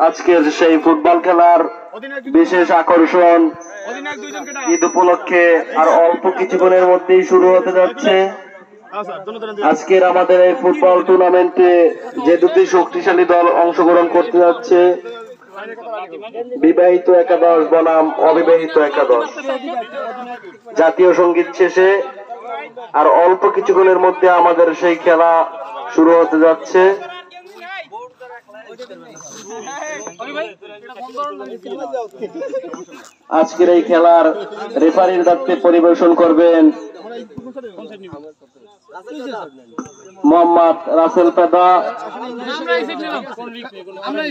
আজকের সেই ফুটবল খেলার বিশেষ আকর্ষণ ঈদ উপলক্ষে আর অল্প কিছুক্ষণের মধ্যেই শুরু হতে যাচ্ছে। আজকের আমাদের এই ফুটবল টুর্নামেন্টে যে দুটি শক্তিশালী দল অংশগ্রহণ করতে যাচ্ছে, বিবাহিত একাদশ বনাম অবিবাহিত একাদশ। জাতীয় সঙ্গীত শেষে আর অল্প কিছুক্ষণের মধ্যে আমাদের সেই খেলা শুরু হতে যাচ্ছে। আজকের এই খেলার রেফারির দায়িত্বে পরিবেশন করবেন মোহাম্মদ রাসেল পেদা। আমরা